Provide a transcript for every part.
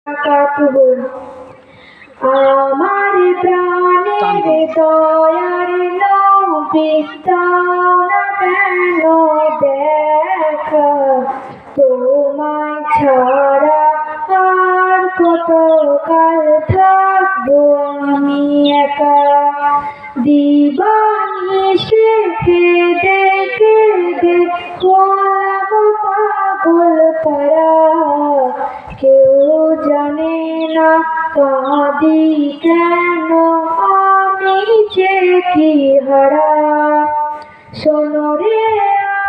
আমার প্রাণের দয়ার নবী দাও না কেন দেখা, তোমায় ছাড়া আর কত কাল থাকবো আমি একা। দিবানিশি কেঁদে কেঁদে হলাম পাগল পারা, কেউ জানে না কাঁদি কেন আমি যে কি হারা। শোনো রে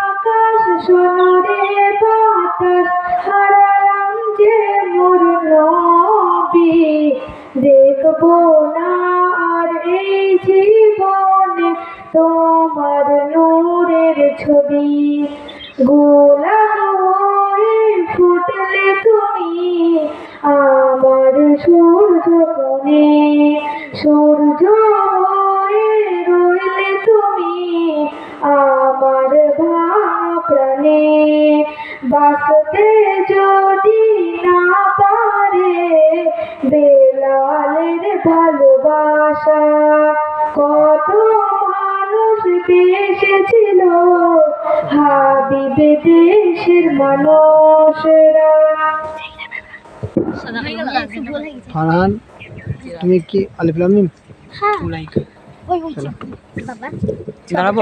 আকাশ, শোনো রে বাতাস, হারালাম যে মোর নবী। দেখবো না আর এই জীবনে তোমার নূরের ছবি। গোলাপ হয়ে ফুটলে তুমি আমার সূর্য কোণে, সূর্য হয়ে রইলে তুমি আমার ভাঙা প্রাণে। বাঁচতে যদি না পারে বেলালের ভালোবাসা, কত মানুষ বেসেছিল হাবিবে দেশের মানুষেরা। ফারহান, তুমি কি আলিফ লাম মিম? হ্যাঁ, দাঁড়াবো।